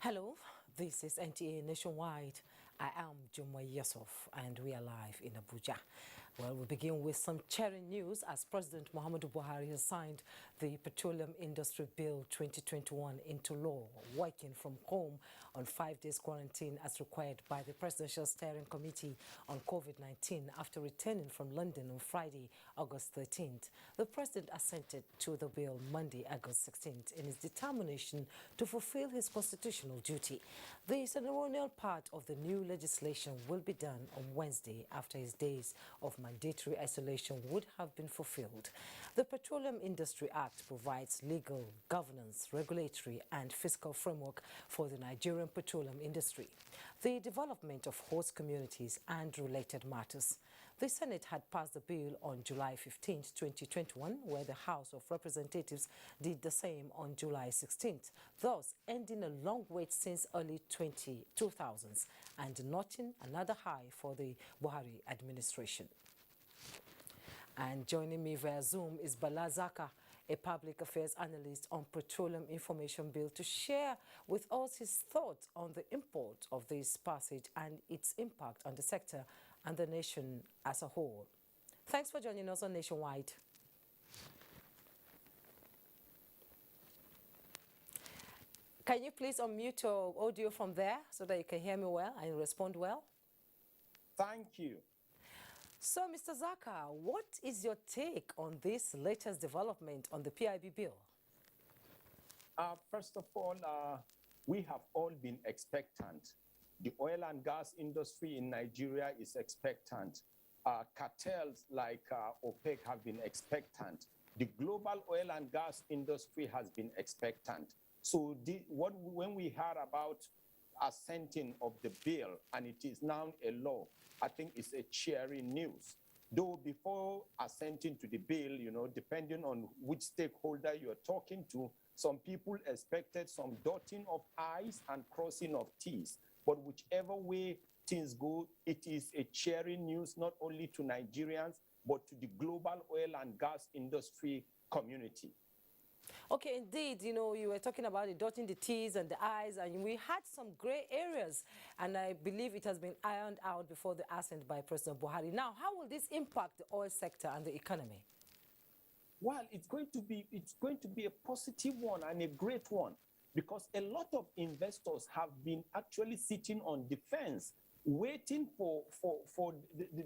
Hello, this is NTA Nationwide. I am Jumwa Yusuf and we are live in Abuja. Well, we begin with some cheering news as President Muhammadu Buhari has signed the Petroleum Industry Bill 2021 into law, working from home on 5 days quarantine as required by the Presidential Steering Committee on COVID-19 after returning from London on Friday, August 13th. The President assented to the bill Monday, August 16th in his determination to fulfill his constitutional duty. The ceremonial part of the new legislation will be done on Wednesday after his days of mandatory isolation would have been fulfilled. The Petroleum Industry Act provides legal, governance, regulatory and fiscal framework for the Nigerian petroleum industry, the development of host communities and related matters. The Senate had passed the bill on July 15, 2021, where the House of Representatives did the same on July 16th, thus ending a long wait since early 2000s and notching another high for the Buhari administration. And joining me via Zoom is Bala Zaka, a public affairs analyst on Petroleum Information Bill, to share with us his thoughts on the import of this passage and its impact on the sector and the nation as a whole. Thanks for joining us on Nationwide. Can you please unmute your audio from there so that you can hear me well and respond well? Thank you. So, Mr. Zaka, what is your take on this latest development on the PIB bill? First of all, we have all been expectant. The oil and gas industry in Nigeria is expectant. Cartels like OPEC have been expectant. The global oil and gas industry has been expectant. So when we heard about assenting of the bill and it is now a law, I think it's a cheering news. Though before assenting to the bill, depending on which stakeholder you're talking to, some people expected some dotting of I's and crossing of T's. But whichever way things go, it is a cheering news not only to Nigerians, but to the global oil and gas industry community. Okay, indeed, you were talking about dotting the T's and the I's, and we had some gray areas, and I believe it has been ironed out before the assent by President Buhari. Now, how will this impact the oil sector and the economy? Well, it's going to be a positive one and a great one, because a lot of investors have been actually sitting on the fence, waiting for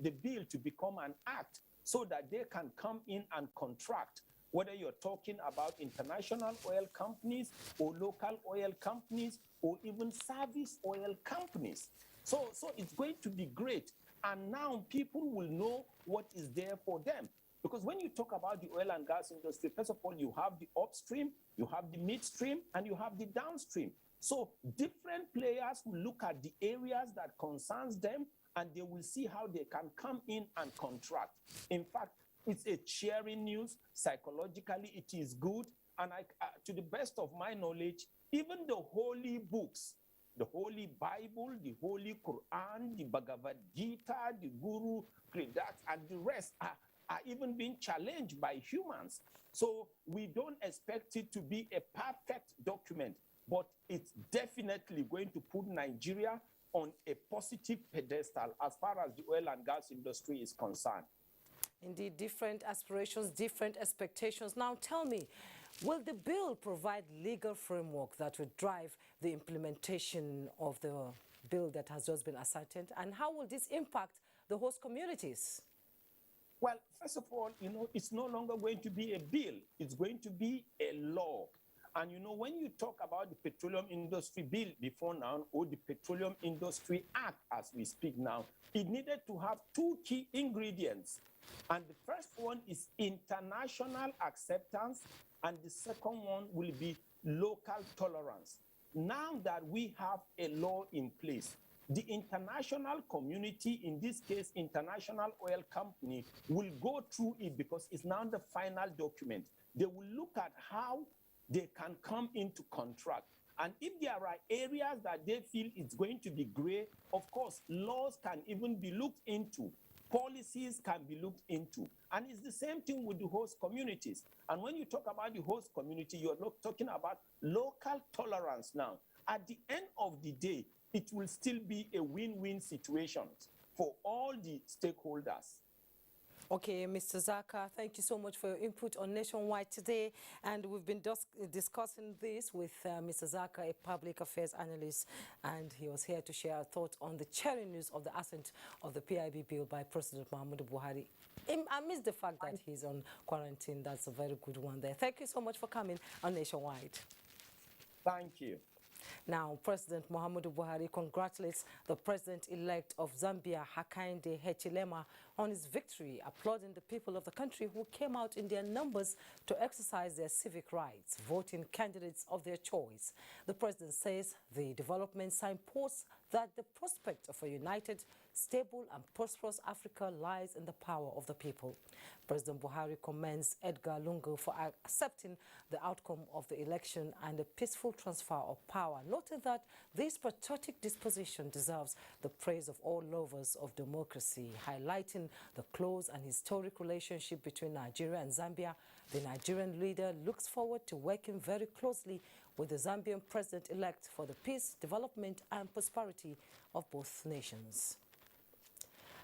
the bill to become an act so that they can come in and contract. Whether you're talking about international oil companies or local oil companies or even service oil companies. So it's going to be great. And now people will know what is there for them. Because when you talk about the oil and gas industry, first of all, you have the upstream, you have the midstream, and you have the downstream. So different players will look at the areas that concerns them, and they will see how they can come in and contract. In fact, it's a cheering news. Psychologically, it is good. And to the best of my knowledge, even the holy books, the Holy Bible, the Holy Quran, the Bhagavad Gita, the Guru, Kridat, and the rest are even being challenged by humans. So we don't expect it to be a perfect document, but it's definitely going to put Nigeria on a positive pedestal as far as the oil and gas industry is concerned. Indeed, different aspirations, different expectations. Now tell me, will the bill provide legal framework that would drive the implementation of the bill that has just been asserted? And how will this impact the host communities? Well, first of all, it's no longer going to be a bill. It's going to be a law. And you know, when you talk about the Petroleum Industry Bill before now, or the Petroleum Industry Act as we speak now, it needed to have two key ingredients. And the first one is international acceptance, and the second one will be local tolerance. Now that we have a law in place, the international community, in this case, International Oil Company, will go through it because it's now the final document. They will look at how they can come into contract. And if there are areas that they feel it's going to be gray, of course, laws can even be looked into. Policies can be looked into. And it's the same thing with the host communities. And when you talk about the host community, you're not talking about local tolerance now. At the end of the day, it will still be a win-win situation for all the stakeholders. Okay, Mr. Zaka, thank you so much for your input on Nationwide today. And we've been discussing this with Mr. Zaka, a public affairs analyst, and he was here to share our thoughts on the cheering news of the assent of the PIB bill by President Muhammadu Buhari. I missed the fact that he's on quarantine. That's a very good one there. Thank you so much for coming on Nationwide. Thank you. Now, President Muhammadu Buhari congratulates the president-elect of Zambia, Hakainde Hichilema, on his victory, applauding the people of the country who came out in their numbers to exercise their civic rights, voting candidates of their choice. The president says the development signposts that the prospect of a united, stable and prosperous Africa lies in the power of the people. President Buhari commends Edgar Lungu for accepting the outcome of the election and the peaceful transfer of power, noting that this patriotic disposition deserves the praise of all lovers of democracy, highlighting the close and historic relationship between Nigeria and Zambia. The Nigerian leader looks forward to working very closely with the Zambian president-elect for the peace, development and prosperity of both nations.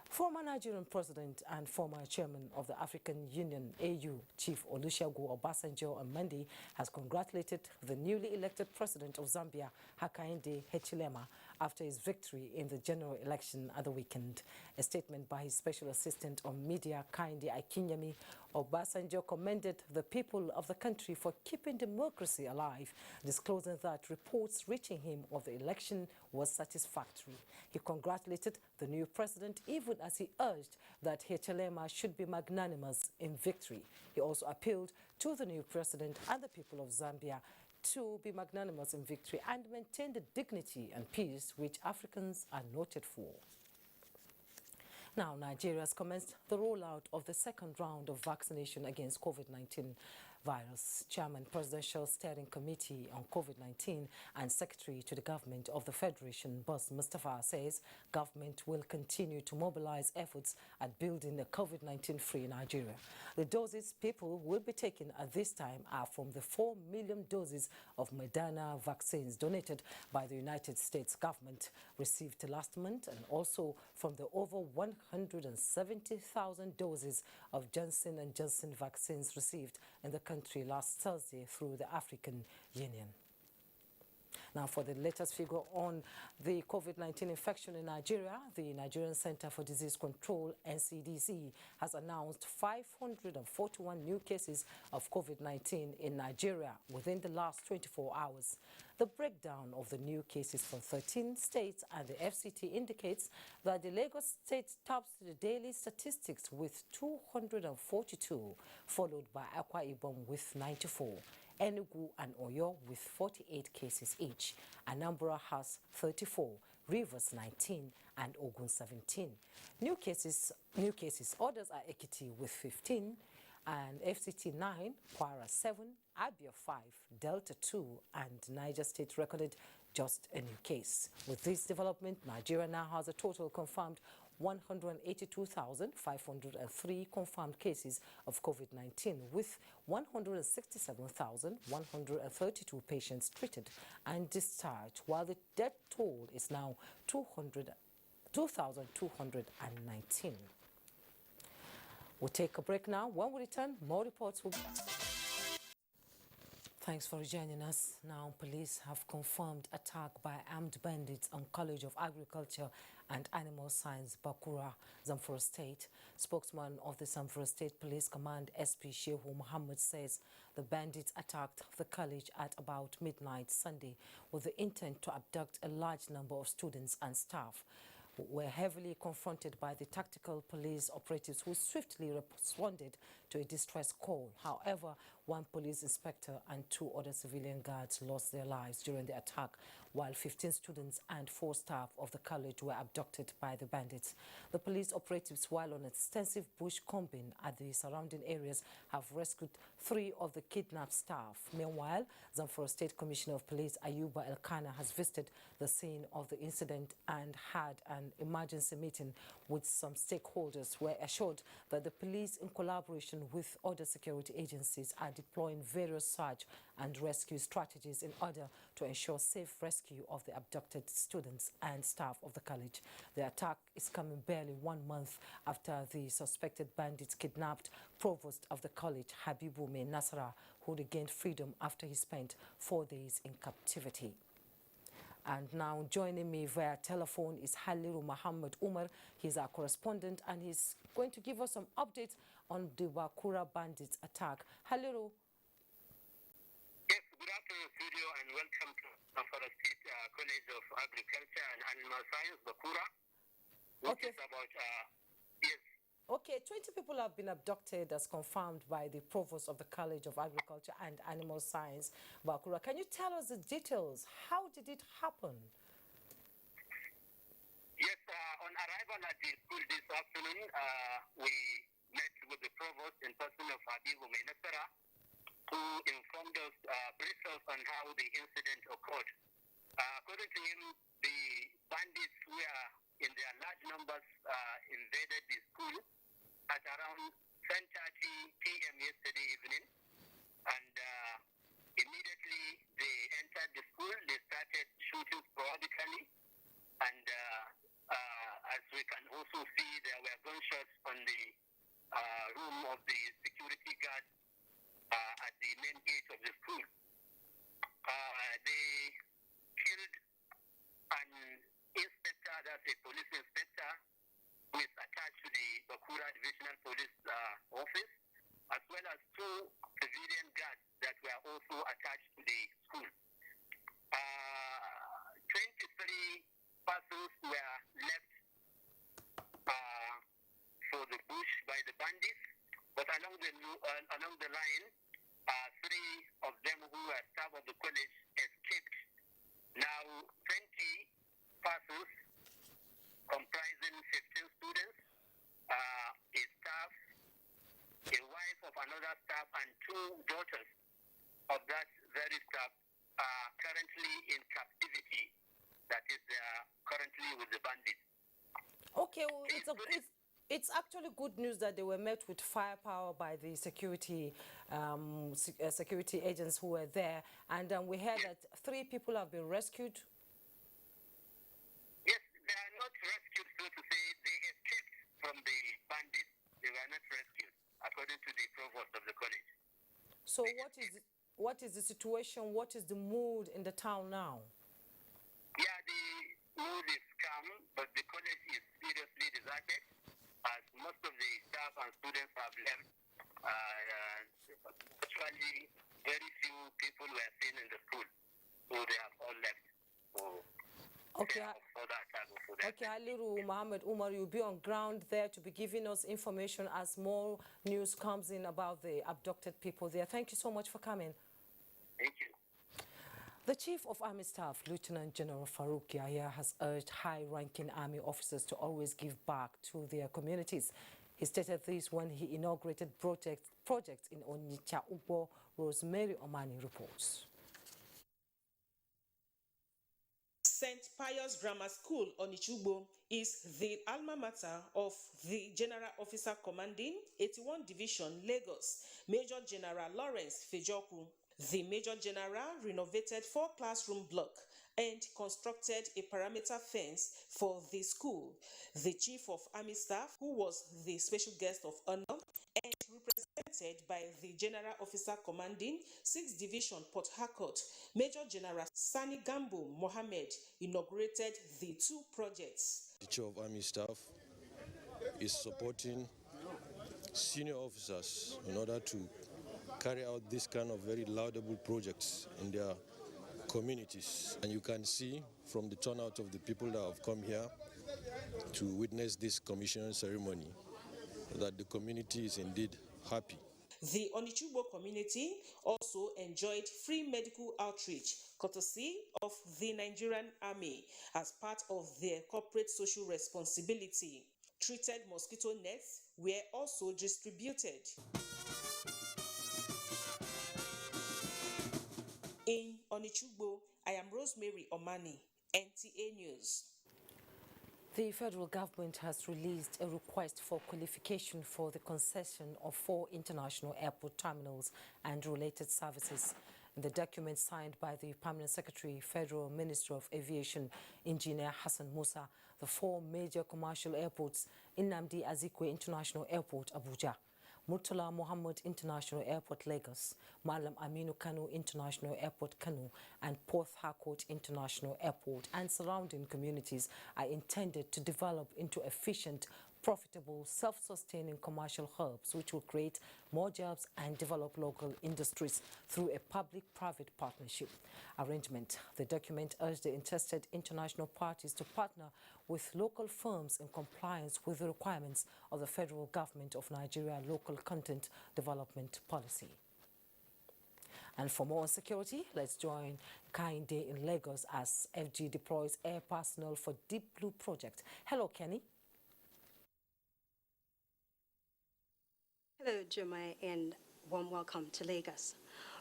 Former Nigerian president and former chairman of the African Union, AU, Chief Olusegun Obasanjo on Monday has congratulated the newly elected president of Zambia, Hakainde Hichilema, after his victory in the general election at the weekend. A statement by his special assistant on media, Kainde Akinyemi, Obasanjo commended the people of the country for keeping democracy alive, disclosing that reports reaching him of the election was satisfactory. He congratulated the new president even as he urged that Hichilema should be magnanimous in victory. He also appealed to the new president and the people of Zambia to be magnanimous in victory and maintain the dignity and peace which Africans are noted for. Now, Nigeria has commenced the rollout of the second round of vaccination against COVID-19 virus. Chairman, Presidential Steering Committee on COVID-19 and Secretary to the Government of the Federation, Boss Mustafa, says government will continue to mobilize efforts at building a COVID-19 free Nigeria. The doses people will be taking at this time are from the 4 million doses of Moderna vaccines donated by the United States government received last month, and also from the over 170,000 doses of Johnson & Johnson vaccines received in the country last Thursday through the African Union. Now, for the latest figure on the COVID-19 infection in Nigeria, the Nigerian Center for Disease Control, NCDC, has announced 541 new cases of COVID-19 in Nigeria within the last 24 hours. The breakdown of the new cases from 13 states and the FCT indicates that the Lagos state tops the daily statistics with 242, followed by Akwa Ibom with 94. Enugu and Oyo with 48 cases each. Anambra has 34, Rivers 19, and Ogun 17. New cases. Others are Ekiti with 15, and FCT 9, Kwara 7, Abia 5, Delta 2, and Niger State recorded just a new case. With this development, Nigeria now has a total confirmed 182,503 confirmed cases of COVID-19, with 167,132 patients treated and discharged, while the death toll is now 2,219. We'll take a break now. When we return, more reports will be... Thanks for joining us. Now, police have confirmed attack by armed bandits on College of Agriculture and Animal Science, Bakura, Zamfara State. Spokesman of the Zamfara State Police Command, SP Shehu Muhammad, says the bandits attacked the college at about midnight Sunday with the intent to abduct a large number of students and staff. Were heavily confronted by the tactical police operatives who swiftly responded to a distress call. However, one police inspector and 2 other civilian guards lost their lives during the attack, while 15 students and 4 staff of the college were abducted by the bandits. The police operatives, while on extensive bush combing at the surrounding areas, have rescued 3 of the kidnapped staff. Meanwhile, Zamfara State Commissioner of Police Ayuba Elkana has visited the scene of the incident and had an emergency meeting with some stakeholders, were assured that the police, in collaboration with other security agencies, are deploying various search and rescue strategies in order to ensure safe rescue of the abducted students and staff of the college. The attack is coming barely 1 month after the suspected bandits kidnapped provost of the college, Habibu Mai Nasara, who regained freedom after he spent 4 days in captivity. And now joining me via telephone is Haliru Muhammad Umar. He's our correspondent and he's going to give us some updates on the Bakura bandits attack. Haliru. Yes, good afternoon, studio, and welcome to Zamfara State College of Agriculture and Animal Science, Bakura. Okay. Yes. Okay, 20 people have been abducted as confirmed by the provost of the College of Agriculture and Animal Science, Bakura. Can you tell us the details? How did it happen? Yes, on arrival at the school this afternoon, we met with the provost in person of Habibu Mai Nasara, who informed us, briefed us on how the incident occurred. According to him, the bandits were in their large numbers invaded the school at around 10:30 p.m. yesterday evening, and immediately they entered the school. They started shooting sporadically, and as we can also see, there were gunshots on the room of the security guard at the main gate of the school. They killed an inspector, that's a police inspector, who is attached to the Bakura Divisional Police Office, as well as 2 civilian guards that were also attached to the school. 23 persons were left for the bush by the bandits, but along the line, 3 of them who were staff of the college escaped. Now, 20 persons comprising 15 students, a staff, a wife of another staff, and 2 daughters of that very staff are currently in captivity. That is, they are currently with the bandits. Okay, well, it's actually good news that they were met with firepower by the security security agents who were there, and we heard that 3 people have been rescued. Yes, they are not rescued, so to say. They escaped from the bandits. They were not rescued, according to the provost of the college. So what is the situation? What is the mood in the town now? Yeah, the mood is calm, but the college is seriously deserted, as most of the staff and students have left. Actually, very few people were seen in the school, so they have all left. Okay. Okay, Haliru Muhammad Umar, you'll be on ground there to be giving us information as more news comes in about the abducted people there. Thank you so much for coming. Thank you. The Chief of Army Staff, Lieutenant General Farouk Yahya, has urged high-ranking Army officers to always give back to their communities. He stated this when he inaugurated projects in Onitsha Ugbo. Rosemary Omani reports. St. Pius Grammar School, Onichugbo, is the alma mater of the General Officer Commanding 81 Division, Lagos, Major General Lawrence Fejoku. The Major General renovated 4 classroom blocks and constructed a perimeter fence for the school. The Chief of Army Staff, who was the special guest of honor, and represented by the General Officer Commanding 6th Division Port Harcourt, Major General Sani Gambo Mohammed, inaugurated the two projects. The Chief of Army Staff is supporting senior officers in order to carry out this kind of very laudable projects in their communities. And you can see from the turnout of the people that have come here to witness this commissioning ceremony that the community is indeed happy. The Onichugbo community also enjoyed free medical outreach courtesy of the Nigerian Army as part of their corporate social responsibility. Treated mosquito nets were also distributed. In Onichugbo, I am Rosemary Omani, NTA News. The federal government has released a request for qualification for the concession of 4 international airport terminals and related services. In the document signed by the Permanent Secretary, Federal Minister of Aviation, Engineer Hassan Musa, the 4 major commercial airports, Nnamdi Azikiwe International Airport, Abuja, Murtala Mohammed International Airport, Lagos, Malam Aminu Kano International Airport, Kano, and Port Harcourt International Airport and surrounding communities are intended to develop into efficient, profitable, self-sustaining commercial hubs which will create more jobs and develop local industries through a public-private partnership arrangement. The document urged the interested international parties to partner with local firms in compliance with the requirements of the federal government of Nigeria local content development policy. And for more on security, let's join Kainde in Lagos as FG deploys air personnel for Deep Blue project. Hello, Kenny. Hello, Jumai, and warm welcome to Lagos.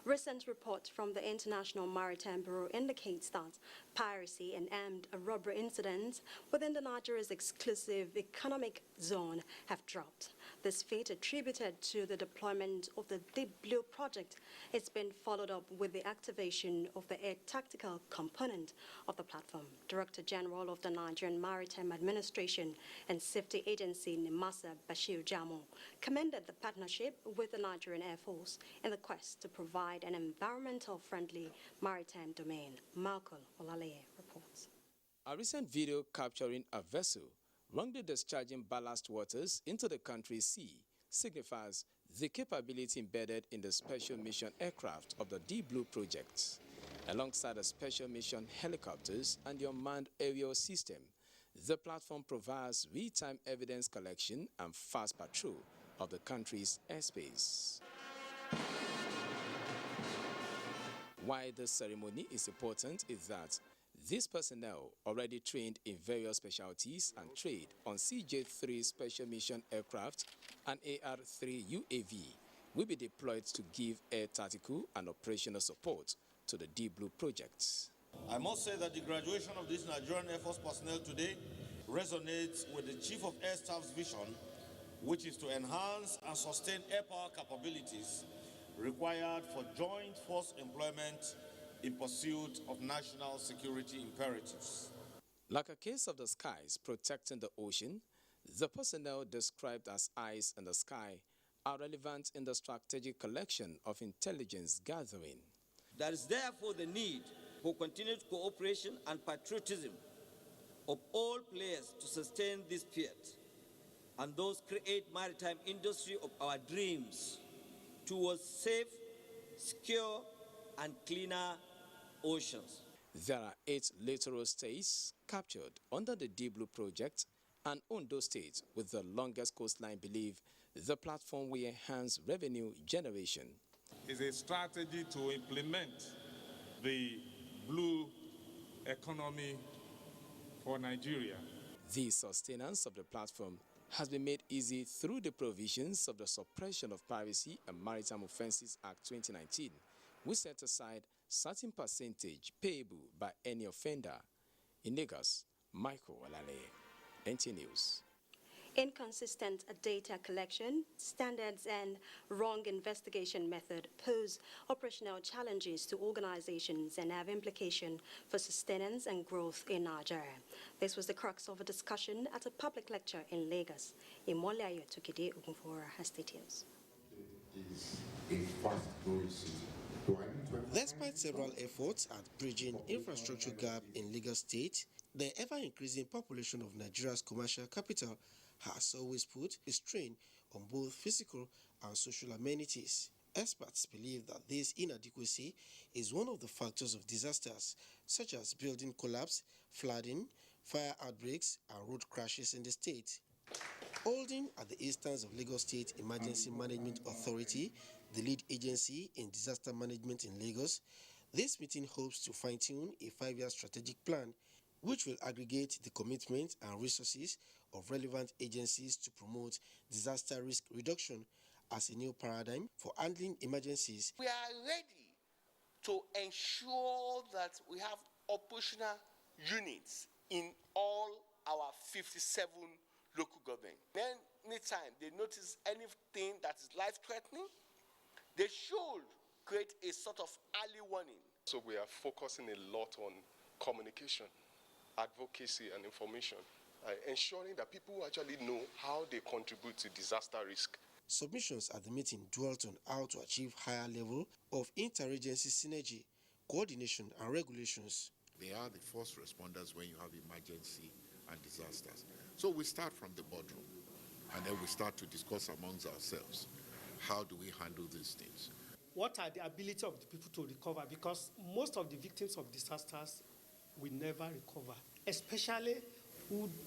Recent reports from the International Maritime Bureau indicates that piracy and armed robbery incidents within the Nigeria's exclusive economic zone have dropped. This feat, attributed to the deployment of the Deep Blue project, has been followed up with the activation of the air tactical component of the platform. Director General of the Nigerian Maritime Administration and Safety Agency, Nimasa Bashir Jamo, commended the partnership with the Nigerian Air Force in the quest to provide an environmental-friendly maritime domain. Malcolm Olaleye reports. A recent video capturing a vessel wrongly discharging ballast waters into the country's sea signifies the capability embedded in the special mission aircraft of the Deep Blue project. Alongside the special mission helicopters and the unmanned aerial system, the platform provides real-time evidence collection and fast patrol of the country's airspace. Why this ceremony is important is that these personnel, already trained in various specialties and trade on CJ-3 Special Mission Aircraft and AR-3 UAV, will be deployed to give air tactical and operational support to the Deep Blue projects. I must say that the graduation of these Nigerian Air Force personnel today resonates with the Chief of Air Staff's vision, which is to enhance and sustain air power capabilities required for joint force employment in pursuit of national security imperatives. Like a case of the skies protecting the ocean, the personnel described as eyes in the sky are relevant in the strategic collection of intelligence gathering. There is therefore the need for continued cooperation and patriotism of all players to sustain this spirit and thus create maritime industry of our dreams towards safe, secure, and cleaner oceans. There are 8 littoral states captured under the Deep Blue project, and Ondo State, with the longest coastline, believe the platform will enhance revenue generation. It's a strategy to implement the blue economy for Nigeria. The sustenance of the platform has been made easy through the provisions of the Suppression of Piracy and Maritime Offences Act 2019, which set aside certain percentage payable by any offender. In Lagos, Michael Olaleye, NTA News. Inconsistent data collection, standards, and wrong investigation method pose operational challenges to organizations and have implication for sustenance and growth in Nigeria. This was the crux of a discussion at a public lecture in Lagos. Imolayo Tukide Ogunfora has details. Despite several efforts at bridging infrastructure gap in Lagos State, the ever-increasing population of Nigeria's commercial capital has always put a strain on both physical and social amenities. Experts believe that this inadequacy is one of the factors of disasters, such as building collapse, flooding, fire outbreaks, and road crashes in the state. Holding at the instance of Lagos State Emergency Management Authority, the lead agency in disaster management in Lagos, this meeting hopes to fine-tune a 5-year strategic plan which will aggregate the commitment and resources of relevant agencies to promote disaster risk reduction as a new paradigm for handling emergencies. We are ready to ensure that we have operational units in all our 57 local government. Then, anytime they notice anything that is life-threatening, they should create a sort of early warning. So we are focusing a lot on communication, advocacy, and information, ensuring that people actually know how they contribute to disaster risk. Submissions at the meeting dwelt on how to achieve higher level of interagency synergy, coordination, and regulations. They are the first responders when you have emergency and disasters. So we start from the boardroom, and then we start to discuss amongst ourselves. How do we handle these things? What are the ability of the people to recover? Because most of the victims of disasters will never recover, especially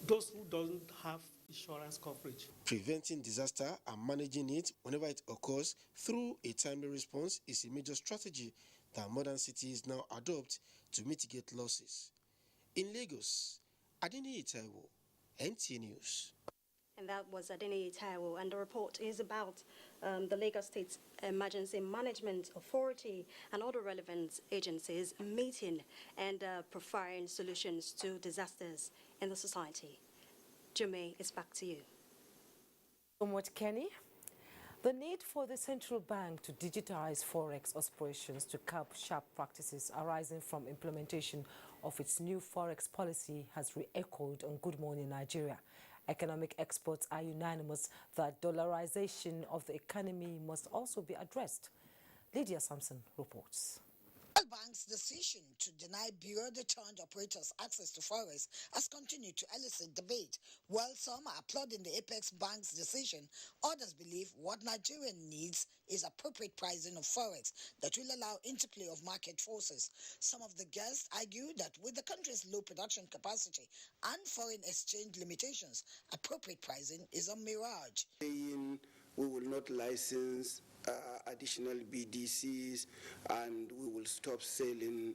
those who don't have insurance coverage. Preventing disaster and managing it whenever it occurs through a timely response is a major strategy that modern cities now adopt to mitigate losses. In Lagos, Adini Itaiwo, NTA News. And that was Adini Itaiwo, and the report is about the Lagos State Emergency Management Authority and other relevant agencies meeting and providing solutions to disasters in the society. Jumei, it's back to you. So much, Kenny. The need for the central bank to digitize Forex operations to curb sharp practices arising from implementation of its new Forex policy has re-echoed on Good Morning Nigeria. Economic experts are unanimous that dollarization of the economy must also be addressed. Lydia Sampson reports. Bank's decision to deny bureau-de-change operators access to Forex has continued to elicit debate. While some are applauding the Apex Bank's decision, others believe what Nigeria needs is appropriate pricing of Forex that will allow interplay of market forces. Some of the guests argue that with the country's low production capacity and foreign exchange limitations, appropriate pricing is a mirage. We will not license additional BDCs, and we will stop selling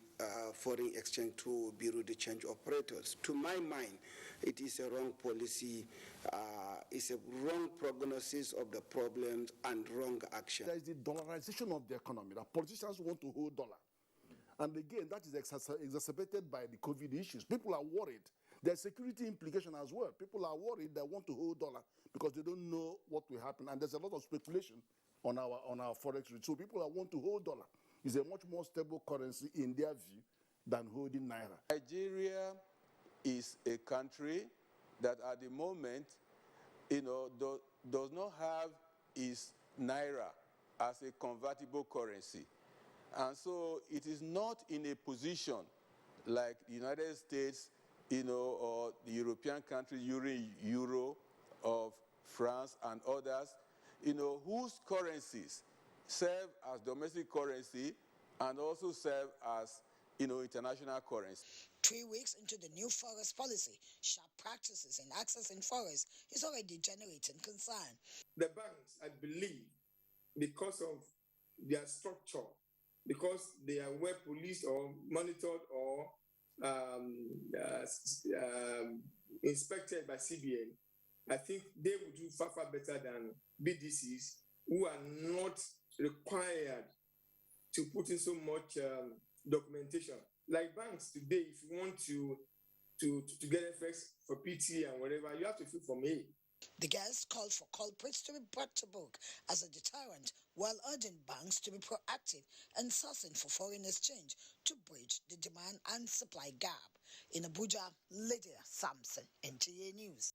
foreign exchange to bureau-de-change operators. To my mind, it is a wrong policy, it's a wrong prognosis of the problems and wrong action. There is the dollarization of the economy. The politicians want to hold dollar. And again, that is exacerbated by the COVID issues. People are worried. There's security implication as well. People are worried they want to hold dollar because they don't know what will happen. And there's a lot of speculation on our Forex rate. So people that want to hold dollar is a much more stable currency in their view than holding Naira. Nigeria is a country that at the moment, does not have its Naira as a convertible currency. And so it is not in a position like the United States, or the European countries, Euro, of France and others, whose currencies serve as domestic currency and also serve as, international currency. 3 weeks into the new Forex policy, sharp practices in accessing Forex is already generating concern. The banks, I believe, because of their structure, because they are well policed or monitored or inspected by CBN, I think they would do far, far better than BDCs who are not required to put in so much documentation. Like banks today, if you want to get FX for PT and whatever, you have to fill Form A. The guest called for culprits to be brought to book as a deterrent while urging banks to be proactive in sourcing for foreign exchange to bridge the demand and supply gap. In Abuja, Lydia Sampson, NTA News.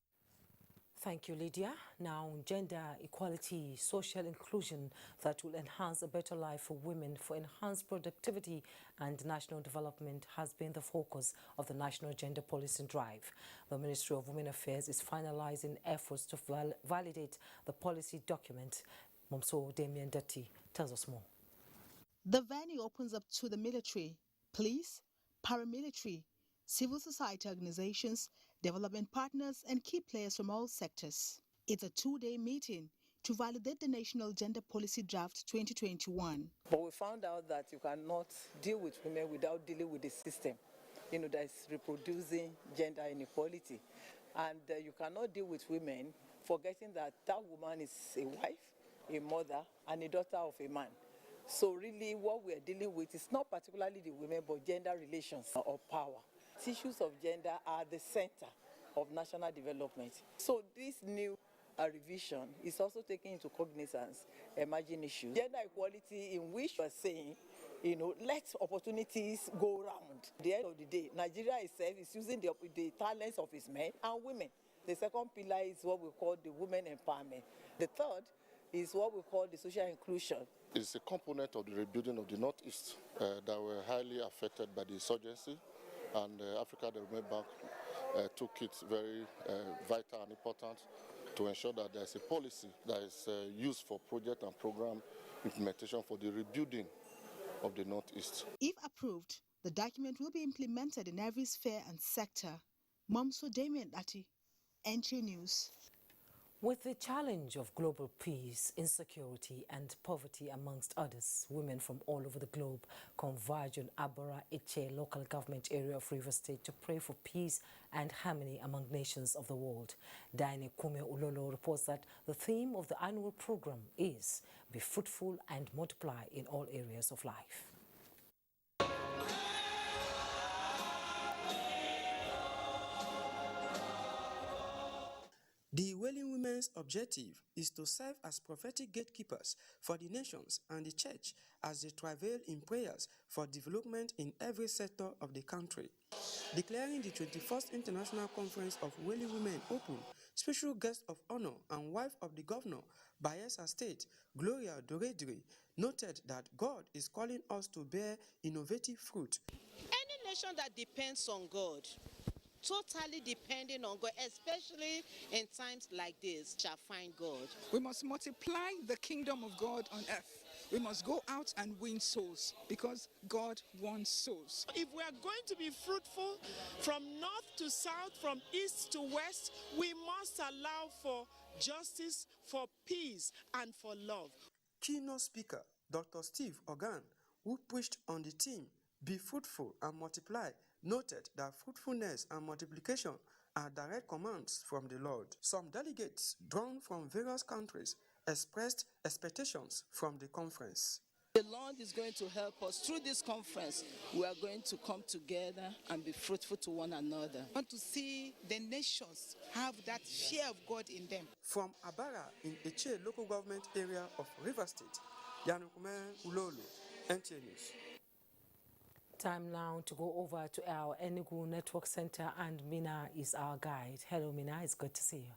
Thank you, Lydia. Now, gender equality, social inclusion that will enhance a better life for women for enhanced productivity and national development has been the focus of the National Gender Policing Drive. The Ministry of Women Affairs is finalizing efforts to validate the policy document. Momso Damien Datti tells us more. The venue opens up to the military, police, paramilitary, civil society organizations, development partners, and key players from all sectors. It's a two-day meeting to validate the National Gender Policy Draft 2021. But we found out that you cannot deal with women without dealing with the system, that is reproducing gender inequality. And you cannot deal with women forgetting that that woman is a wife, a mother, and a daughter of a man. So really what we are dealing with is not particularly the women, but gender relations or power. Issues of gender are the center of national development. So this new revision is also taking into cognizance emerging issues. Gender equality, in which we are saying, let opportunities go round. At the end of the day, Nigeria itself is using the talents of its men and women. The second pillar is what we call the women empowerment. The third is what we call the social inclusion. It's a component of the rebuilding of the Northeast that were highly affected by the insurgency, and Africa Development Bank took it very vital and important to ensure that there's a policy that is used for project and program implementation for the rebuilding of the Northeast. If approved, the document will be implemented in every sphere and sector. Momso Damien Datti, NTA News. With the challenge of global peace, insecurity and poverty amongst others, women from all over the globe converge on Abara Iche local government area of Rivers State to pray for peace and harmony among nations of the world. Diane Kume Ulolo reports that the theme of the annual program is Be Fruitful and Multiply in All Areas of Life. The Wailing Women's objective is to serve as prophetic gatekeepers for the nations and the church as they travail in prayers for development in every sector of the country. Declaring the 21st International Conference of Wailing Women open, special guest of honor and wife of the governor, Bayelsa State, Gloria Doredre, noted that God is calling us to bear innovative fruit. Any nation that depends on God, totally depending on God, especially in times like this, shall find God. We must multiply the kingdom of God on earth. We must go out and win souls because God wants souls. If we are going to be fruitful from north to south, from east to west, we must allow for justice, for peace, and for love. Keynote speaker Dr. Steve Organ, who preached on the theme Be Fruitful and Multiply, noted that fruitfulness and multiplication are direct commands from the Lord. Some delegates, drawn from various countries, expressed expectations from the conference. The Lord is going to help us. Through this conference, we are going to come together and be fruitful to one another. I want to see the nations have that fear of God in them. From Abara in Eche local government area of Rivers State, Yanukume Ulolo, NTA News. Time now to go over to our Enugu Network Center, and Mina is our guide. Hello, Mina. It's good to see you.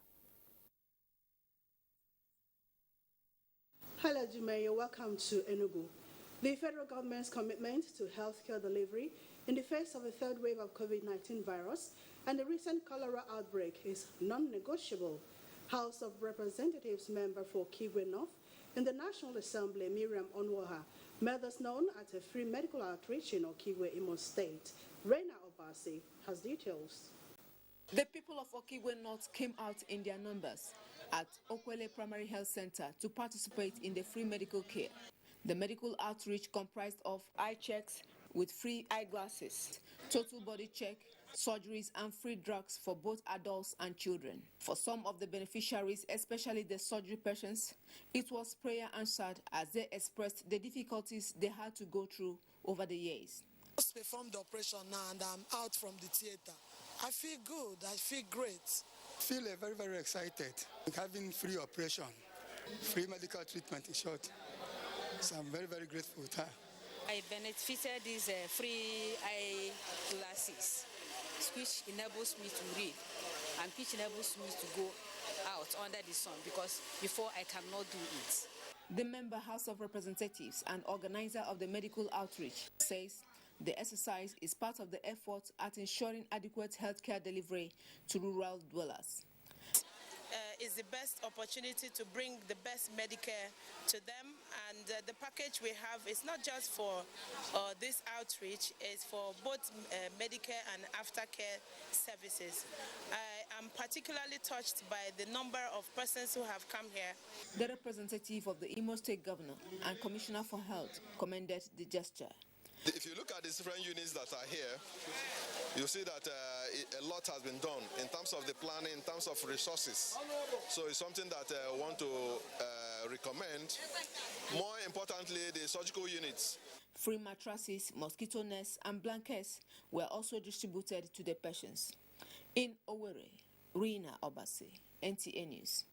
Hello, Jumeirah. Welcome to Enugu. The federal government's commitment to healthcare delivery in the face of a third wave of COVID-19 virus and the recent cholera outbreak is non-negotiable. House of Representatives member for Kigwe North in the National Assembly, Miriam Onwoha, made us known at a free medical outreach in Okigwe, Imo State. Reina Obasi has details. The people of Okigwe North came out in their numbers at Okwele Primary Health Center to participate in the free medical care. The medical outreach comprised of eye checks with free eyeglasses, total body check, surgeries and free drugs for both adults and children. For some of the beneficiaries, especially the surgery patients, it was prayer answered as they expressed the difficulties they had to go through over the years. I just performed the operation now and I'm out from the theater. I feel good, I feel great. feel very, very excited. Having free operation, free medical treatment in short. So I'm very, very grateful with her. I benefited these free eye glasses, which enables me to read and which enables me to go out under the sun, because before I cannot do it. The member House of Representatives and organizer of the medical outreach says the exercise is part of the effort at ensuring adequate healthcare delivery to rural dwellers. Is the best opportunity to bring the best Medicare to them, and the package we have is not just for this outreach, it's for both Medicare and aftercare services. I am particularly touched by the number of persons who have come here. The representative of the Imo State Governor and Commissioner for Health commended the gesture. If you look at the different units that are here, you see that a lot has been done in terms of the planning, in terms of resources. So it's something that I want to recommend. More importantly, the surgical units. Free mattresses, mosquito nets, and blankets were also distributed to the patients. In Owerri, Rina Obasi, NTA News.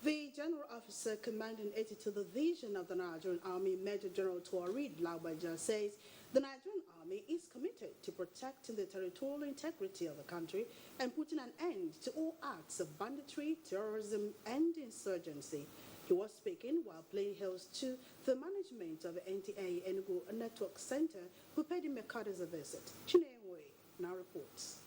The General Officer Commanding 82nd Division of the Nigerian Army, Major General Tuarid Labaja, says the Nigerian Army is committed to protecting the territorial integrity of the country and putting an end to all acts of banditry, terrorism, and insurgency. He was speaking while paying host to the management of the NTA Enugu Network Center, who paid him a courtesy visit. Chinenwe now reports.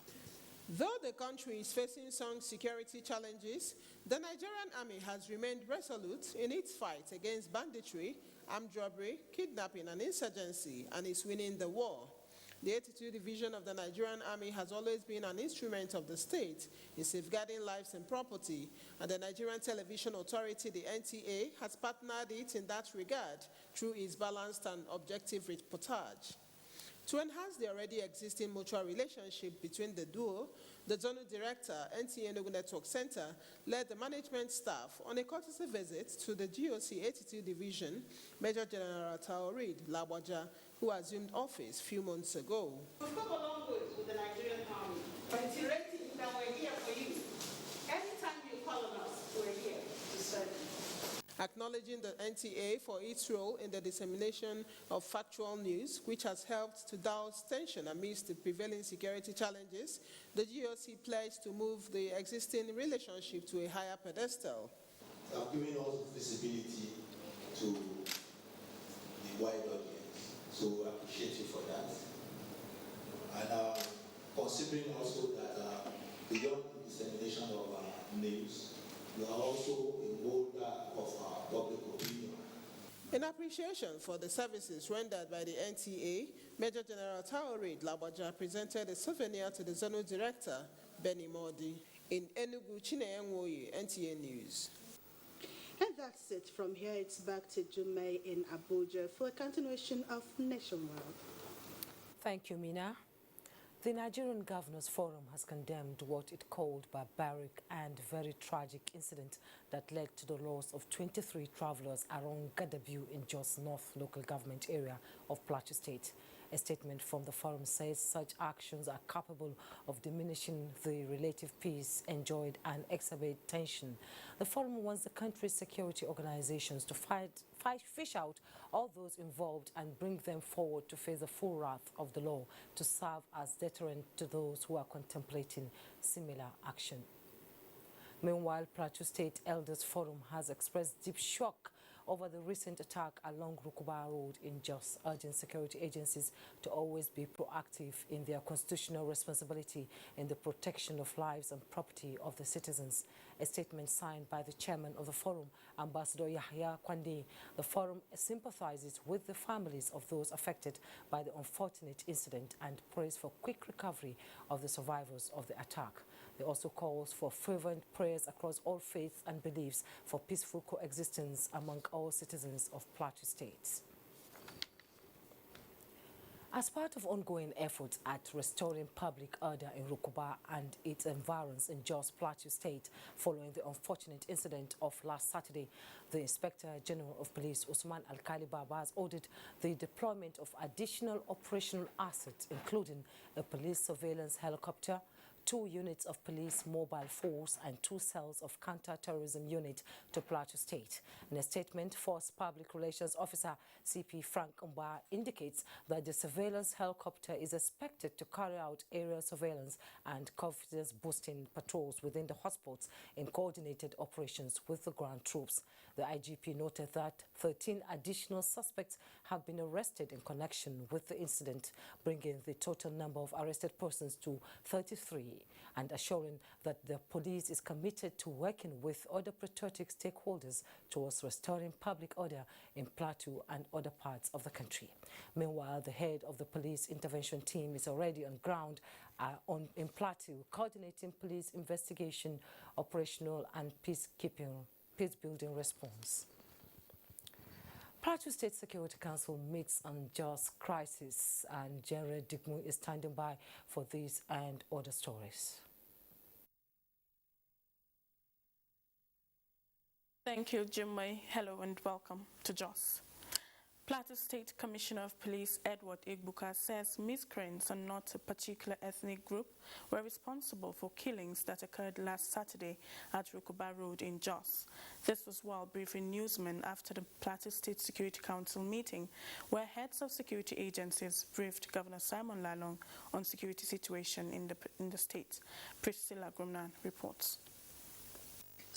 Though the country is facing some security challenges, the Nigerian Army has remained resolute in its fight against banditry, armed robbery, kidnapping, and insurgency, and is winning the war. The 82nd Division of the Nigerian Army has always been an instrument of the state in safeguarding lives and property, and the Nigerian Television Authority, the NTA, has partnered it in that regard through its balanced and objective reportage. To enhance the already existing mutual relationship between the duo, the Zonal Director, NTA Enugu Network Center, led the management staff on a courtesy visit to the GOC 82nd Division, Major General Tuarid Labaja, who assumed office a few months ago. We've come a long way with the Nigerian Army, reiterating that we're here for you. Anytime you call on us, we're here to serve you. Acknowledging the NTA for its role in the dissemination of factual news, which has helped to douse tension amidst the prevailing security challenges, the GOC pledged to move the existing relationship to a higher pedestal. They have given us visibility to the wide audience, so we appreciate you for that. And considering also that beyond the dissemination of news, you are also a holder of public opinion. In appreciation for the services rendered by the NTA, Major General Tuarid Labaja presented a souvenir to the Zonal Director, Benny Modi. In Enugu, Chinenwe, NTA News. And that's it. From here, it's back to Jummai in Abuja for a continuation of Nationwide. Thank you, Mina. The Nigerian Governors Forum has condemned what it called barbaric and very tragic incident that led to the loss of 23 travelers around Gadabu in Jos North local government area of Plateau State. A statement from the forum says such actions are capable of diminishing the relative peace enjoyed and exacerbate tension. The forum wants the country's security organizations to fish out all those involved and bring them forward to face the full wrath of the law to serve as deterrent to those who are contemplating similar action. Meanwhile, Plateau State Elders Forum has expressed deep shock over the recent attack along Rukuba Road in Jos, urging security agencies to always be proactive in their constitutional responsibility in the protection of lives and property of the citizens. A statement signed by the chairman of the forum, Ambassador Yahya Kwande, the forum sympathizes with the families of those affected by the unfortunate incident and prays for quick recovery of the survivors of the attack. They also calls for fervent prayers across all faiths and beliefs for peaceful coexistence among all citizens of Plateau State. As part of ongoing efforts at restoring public order in Rukuba and its environs in Jos Plateau State following the unfortunate incident of last Saturday, the Inspector General of Police, Usman Alkali Baba, has ordered the deployment of additional operational assets, including a police surveillance helicopter, 2 units of police mobile force and 2 cells of counter-terrorism unit to Plateau State. In a statement, Force Public Relations Officer CP Frank Mba indicates that the surveillance helicopter is expected to carry out aerial surveillance and confidence-boosting patrols within the hotspots in coordinated operations with the ground troops. The IGP noted that 13 additional suspects have been arrested in connection with the incident, bringing the total number of arrested persons to 33, and assuring that the police is committed to working with other patriotic stakeholders towards restoring public order in Plateau and other parts of the country. Meanwhile, the head of the police intervention team is already on ground in Plateau, coordinating police investigation, operational and peace-building response. Plateau State Security Council meets on just crisis, and General Digmu is standing by for these and other stories. Thank you, Jimmy. Hello and welcome to JOS. Plateau State Commissioner of Police Edward Igbuka says miscreants and not a particular ethnic group were responsible for killings that occurred last Saturday at Rukuba Road in Jos. This was while briefing newsmen after the Plateau State Security Council meeting, where heads of security agencies briefed Governor Simon Lalong on security situation in the state. Priscilla Grumnan reports.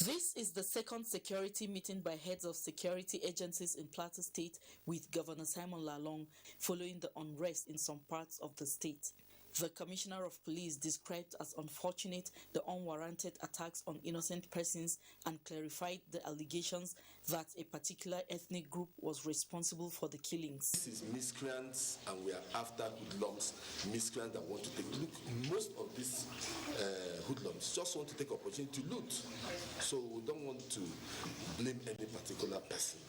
This is the second security meeting by heads of security agencies in Plateau State with Governor Simon Lalong following the unrest in some parts of the state. The Commissioner of Police described as unfortunate the unwarranted attacks on innocent persons and clarified the allegations that a particular ethnic group was responsible for the killings. This is miscreants, and we are after hoodlums, miscreants that want to take look. Most of these hoodlums just want to take opportunity to loot. So we don't want to blame any particular person.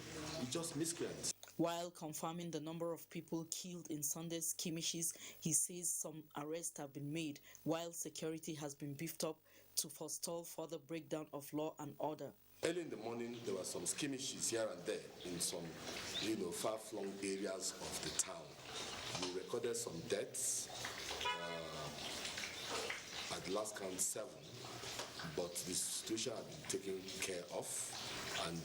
It's just miscreants. While confirming the number of people killed in Sunday's skirmishes, he says some arrests have been made, while security has been beefed up to forestall further breakdown of law and order. Early in the morning, there were some skirmishes here and there in some, far-flung areas of the town. We recorded some deaths, at last count 7, but the situation had been taken care of, and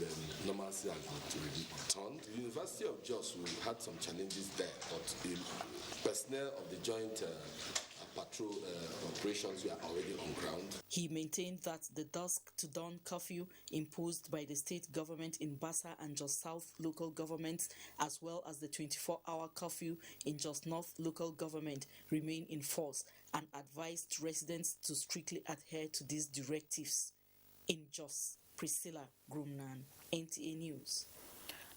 normalcy has been returned. The University of Jos, we had some challenges there, but the personnel of the joint patrol operations were already on ground. He maintained that the dusk to dawn curfew imposed by the state government in Bassa and Jos South local governments, as well as the 24-hour curfew in Jos North local government, remain in force, and advised residents to strictly adhere to these directives. In Jos, Priscilla Grumnan, NTA News.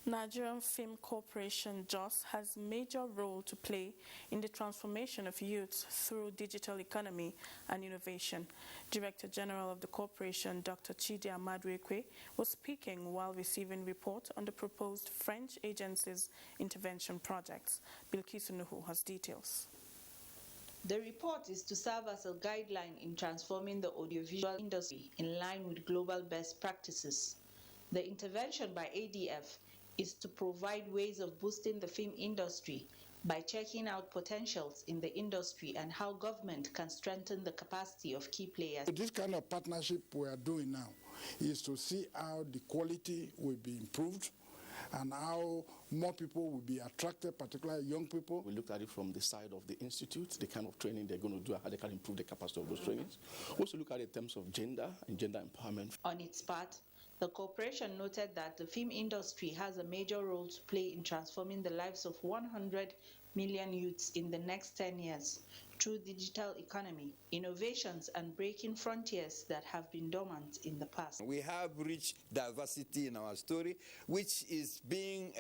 Nigerian Film Corporation JOS has a major role to play in the transformation of youth through digital economy and innovation. Director General of the corporation, Dr. Chidi Amadwekwe, was speaking while receiving report on the proposed French agency's intervention projects. Bilkisu Nuhu has details. The report is to serve as a guideline in transforming the audiovisual industry in line with global best practices. The intervention by ADF is to provide ways of boosting the film industry by checking out potentials in the industry and how government can strengthen the capacity of key players. This kind of partnership we are doing now is to see how the quality will be improved and how more people will be attracted, particularly young people. We looked at it from the side of the institute, the kind of training they're going to do, and how they can improve the capacity of those trainings. Also look at it in terms of gender and gender empowerment. On its part, the corporation noted that the film industry has a major role to play in transforming the lives of 100 million youths in the next 10 years through digital economy, innovations, and breaking frontiers that have been dormant in the past. We have reached diversity in our story, which is being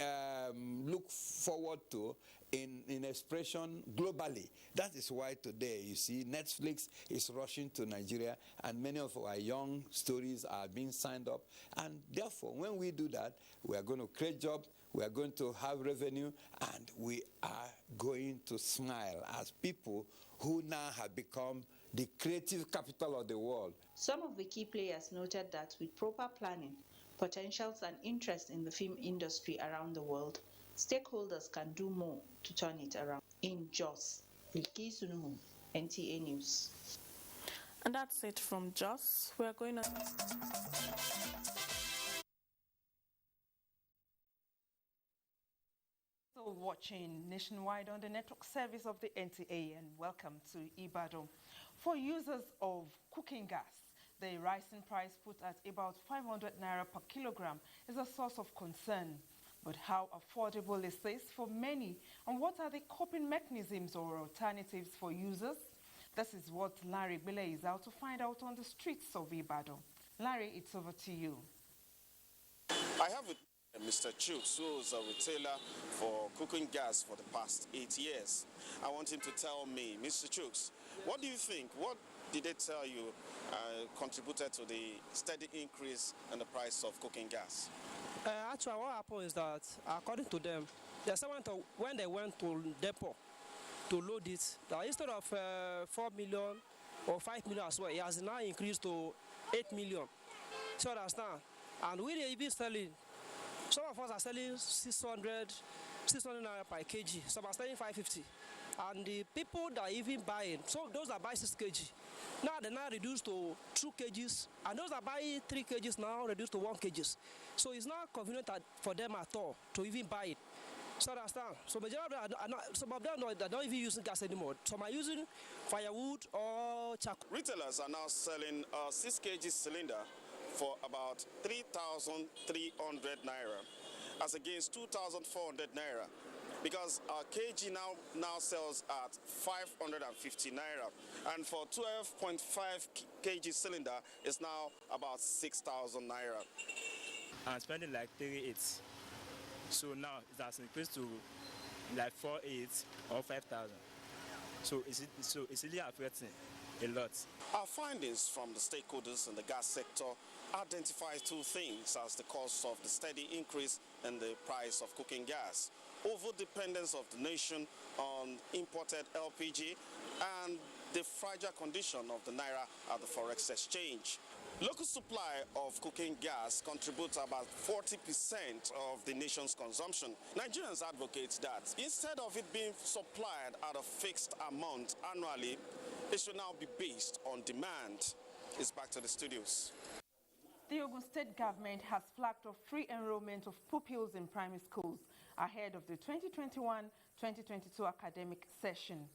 looked forward to in expression globally. That is why today, you see, Netflix is rushing to Nigeria, and many of our young stories are being signed up. And therefore, when we do that, we are going to create jobs, we are going to have revenue, and we are going to smile as people who now have become the creative capital of the world. Some of the key players noted that with proper planning, potentials and interest in the film industry around the world, stakeholders can do more to turn it around. In Jos, Bilkisu Nuhu, NTA News. And that's it from Jos. We're going to... Still watching nationwide on the network service of the NTA, and welcome to Ibadan. For users of cooking gas, the rising price put at about 500 naira per kilogram is a source of concern. But how affordable is this for many, and what are the coping mechanisms or alternatives for users? This is what Larry Bile is out to find out on the streets of Ibadan. Larry, it's over to you. I have with Mr. Chooks, who is a retailer for cooking gas for the past 8 years. I want him to tell me, Mr. Chooks, what do you think? What did they tell you contributed to the steady increase in the price of cooking gas? Actually, what happened is that, according to them, when they went to depot to load it, that instead of 4 million or 5 million as well, it has now increased to 8 million. So understand? And we are even selling, some of us are selling 600 naira per kg, some are selling 550. And the people that are even buying, so those that buy 6 kg, now they now reduced to 2 kgs, and those that buy 3 kgs now reduced to 1 kgs. So it's not convenient for them at all to even buy it. So understand? So majority are not, some of them are not even using gas anymore. Some are using firewood or charcoal. Retailers are now selling a 6 kg cylinder for about 3,300 naira, as against 2,400 naira. Because our kg now sells at 550 naira, and for 12.5 kg cylinder is now about 6,000 naira. I'm spending like 3,800, so now it has increased to like 4,800 or 5,000. So it's really affecting a lot. Our findings from the stakeholders in the gas sector identify 2 things as the cause of the steady increase in the price of cooking gas: over-dependence of the nation on imported LPG and the fragile condition of the naira at the Forex exchange. Local supply of cooking gas contributes about 40% of the nation's consumption. Nigerians advocate that instead of it being supplied at a fixed amount annually, it should now be based on demand. It's back to the studios. The Ogun State government has flagged off free enrollment of pupils in primary schools ahead of the 2021-2022 academic session.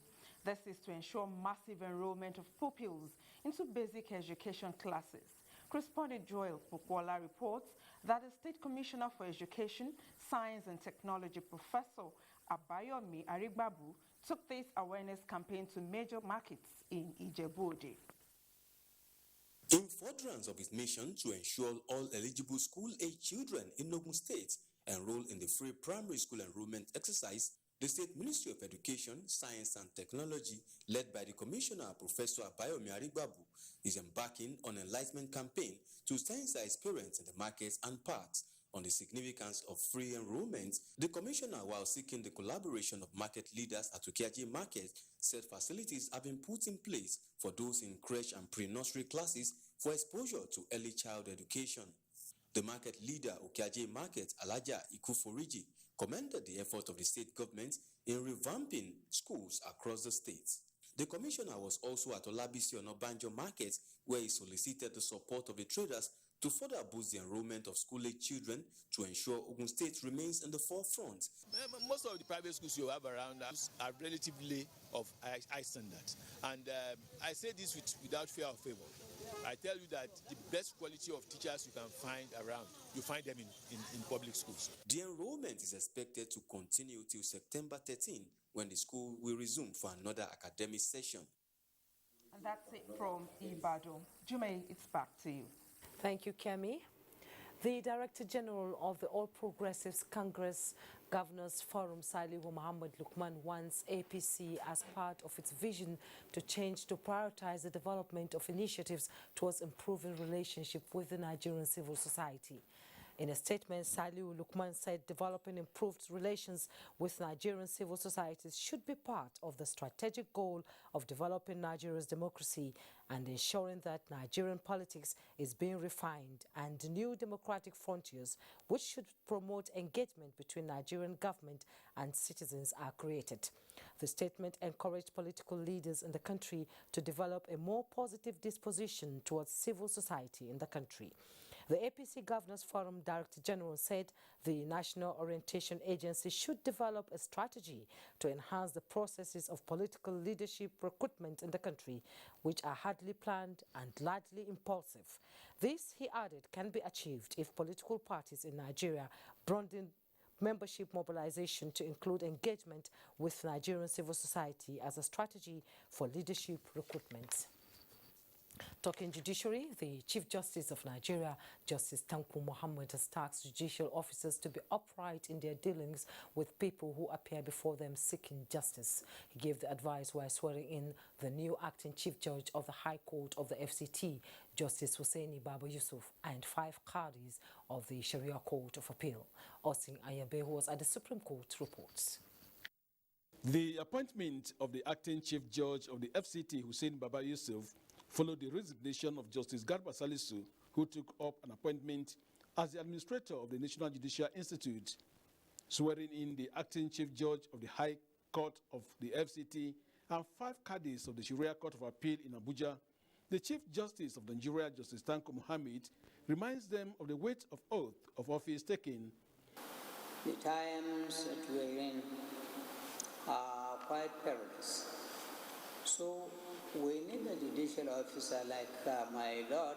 This is to ensure massive enrollment of pupils into basic education classes. Correspondent Joel Pukwola reports that the State Commissioner for Education, Science and Technology, Professor Abayomi Arigbabu, took this awareness campaign to major markets in Ijebu-Ode. In furtherance of its mission to ensure all eligible school-age children in Ogun State enroll in the free primary school enrollment exercise, the State Ministry of Education, Science and Technology, led by the Commissioner, Professor Abayomi Arigbabu, is embarking on an enlightenment campaign to sensitize parents in the markets and parks on the significance of free enrollment. The Commissioner, while seeking the collaboration of market leaders at Ukiaji Market, said facilities have been put in place for those in crèche and pre-nursery classes for exposure to early child education. The market leader, Ukiaji Market, Alaja Ikuforiji, commended the effort of the state government in revamping schools across the state. The commissioner was also at Olabisi Onabanjo Market, where he solicited the support of the traders to further boost the enrollment of school-age children to ensure Ogun State remains in the forefront. Most of the private schools you have around us are relatively of high standards. And I say this without fear or favor. I tell you that the best quality of teachers you can find around, you find them in public schools. The enrollment is expected to continue till September 13, when the school will resume for another academic session. And that's it from Ibadan. Jume, it's back to you. Thank you, Kemi. The Director General of the All Progressives Congress Governors Forum, Salihu Muhammad Lukman, wants APC as part of its vision to change to prioritize the development of initiatives towards improving relationship with the Nigerian civil society. In a statement, Saliu Lukman said developing improved relations with Nigerian civil societies should be part of the strategic goal of developing Nigeria's democracy and ensuring that Nigerian politics is being refined and new democratic frontiers which should promote engagement between Nigerian government and citizens are created. The statement encouraged political leaders in the country to develop a more positive disposition towards civil society in the country. The APC Governors Forum Director General said the National Orientation Agency should develop a strategy to enhance the processes of political leadership recruitment in the country, which are hardly planned and largely impulsive. This, he added, can be achieved if political parties in Nigeria broaden membership mobilization to include engagement with Nigerian civil society as a strategy for leadership recruitment. Talking judiciary, the Chief Justice of Nigeria, Justice Tanko Muhammad, has tasked judicial officers to be upright in their dealings with people who appear before them seeking justice. He gave the advice while swearing in the new acting Chief Judge of the High Court of the FCT, Justice Hussaini Baba Yusuf, and 5 Qadis of the Sharia Court of Appeal. Austin Ayabe, who was at the Supreme Court, reports. The appointment of the acting Chief Judge of the FCT, Hussaini Baba Yusuf, followed the resignation of Justice Garba Salisu, who took up an appointment as the administrator of the National Judicial Institute. Swearing in the acting Chief Judge of the High Court of the FCT and 5 Qadis of the Sharia Court of Appeal in Abuja, the Chief Justice of Nigeria, Justice Tanko Muhammad, reminds them of the weight of oath of office taken. The times that we are in are quite perilous. So we need a judicial officer like my lord,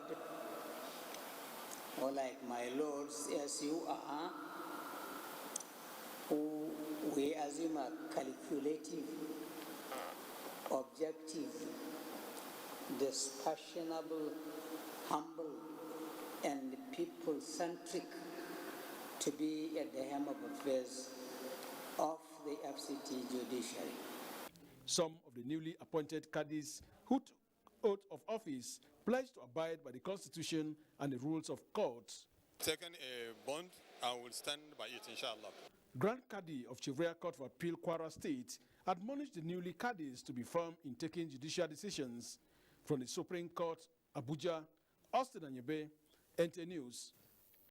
or like my lords, as you are, who we assume are calculative, objective, dispassionable, humble, and people-centric, to be at the helm of affairs of the FCT Judiciary. Some of the newly appointed Qadis who took oath of office pledged to abide by the Constitution and the rules of courts. Taken a bond and will stand by it, inshallah. Grand Qadi of Sharia Court of Appeal, Kwara State, admonished the newly Qadis to be firm in taking judicial decisions. From the Supreme Court, Abuja, Austin Anyebe, NTA News.